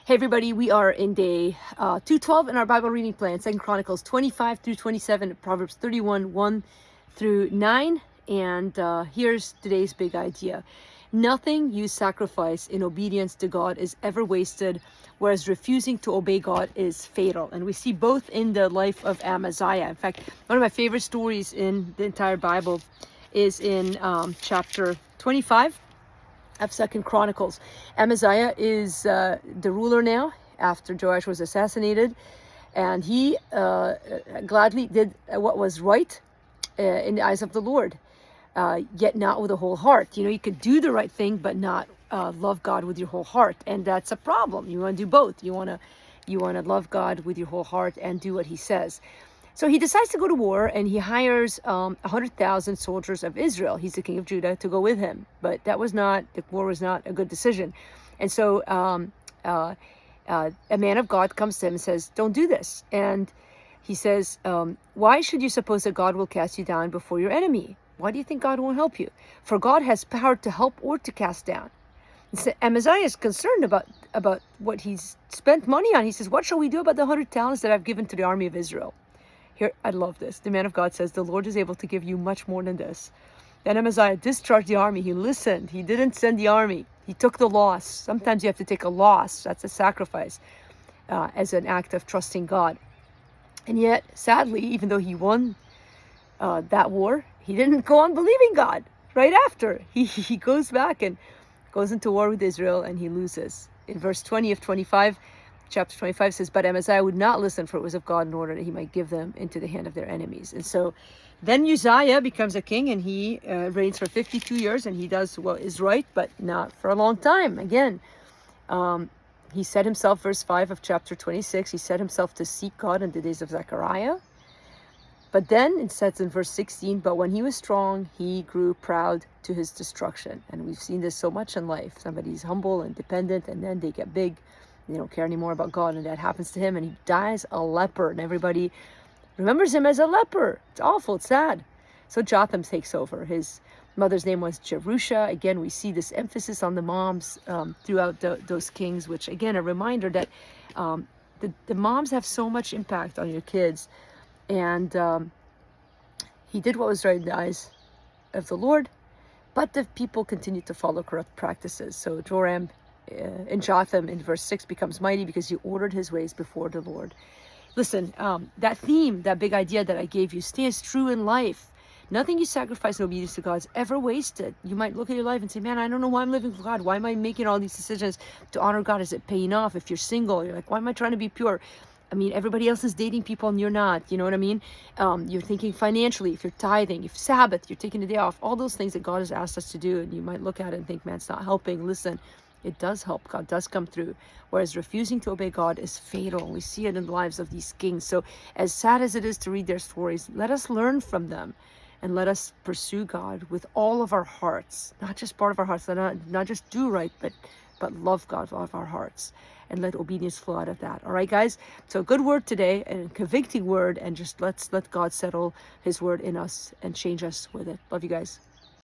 Hey everybody, we are in day 212 in our Bible reading plan, 2 Chronicles 25 through 27, Proverbs 31, 1 through 9. And here's today's big idea. Nothing you sacrifice in obedience to God is ever wasted, whereas refusing to obey God is fatal. And we see both in the life of Amaziah. In fact, one of my favorite stories in the entire Bible is in chapter 25 of 2 Chronicles. Amaziah is the ruler now after Joash was assassinated, and he gladly did what was right in the eyes of the Lord, yet not with a whole heart. You could do the right thing but not love God with your whole heart, and that's a problem. You want to do both. You want to love God with your whole heart and do what he says. So he decides to go to war, and he hires 100,000 soldiers of Israel. He's the king of Judah, to go with him. But the war was not a good decision. And so a man of God comes to him and says, don't do this. And he says, why should you suppose that God will cast you down before your enemy? Why do you think God won't help you? For God has power to help or to cast down. So Amaziah is concerned about what he's spent money on. He says, what shall we do about the 100 talents that I've given to the army of Israel? Here, I love this. The man of God says, the Lord is able to give you much more than this. Then Amaziah discharged the army. He listened. He didn't send the army. He took the loss. Sometimes you have to take a loss. That's a sacrifice as an act of trusting God. And yet, sadly, even though he won that war, he didn't go on believing God right after. He goes back and goes into war with Israel, and he loses. In verse 20 of 25, chapter 25 says, but Amaziah would not listen, for it was of God, in order that he might give them into the hand of their enemies. And so then Uzziah becomes a king, and he reigns for 52 years, and he does what is right, but not for a long time. Again, he set himself, verse 5 of chapter 26, he set himself to seek God in the days of Zechariah. But then it says in verse 16, but when he was strong, he grew proud to his destruction. And we've seen this so much in life. Somebody's humble and dependent, and then they get big. They don't care anymore about God, and that happens to him, and he dies a leper, and everybody remembers him as a leper. It's awful. It's sad. So Jotham takes over. His mother's name was Jerusha. Again, we see this emphasis on the moms throughout those kings, which, again, a reminder that the moms have so much impact on your kids. And he did what was right in the eyes of the Lord, but the people continued to follow corrupt practices. So Joram in Jotham in verse 6 becomes mighty because he ordered his ways before the Lord. Listen, that theme, that big idea that I gave you, stays true in life. Nothing you sacrifice in obedience to God is ever wasted. You might look at your life and say, man, I don't know why I'm living for God. Why am I making all these decisions to honor God? Is it paying off? If you're single, you're like, why am I trying to be pure? I mean, everybody else is dating people and you're not. You know what I mean? You're thinking financially, if you're tithing, if Sabbath, you're taking a day off, all those things that God has asked us to do. And you might look at it and think, man, it's not helping. Listen, it does help. God does come through. Whereas refusing to obey God is fatal. We see it in the lives of these kings. So as sad as it is to read their stories, let us learn from them and let us pursue God with all of our hearts, not just part of our hearts, not just do right, but love God with all of our hearts, and let obedience flow out of that. All right, guys? So a good word today, and a convicting word, and just let's let God settle his word in us and change us with it. Love you guys.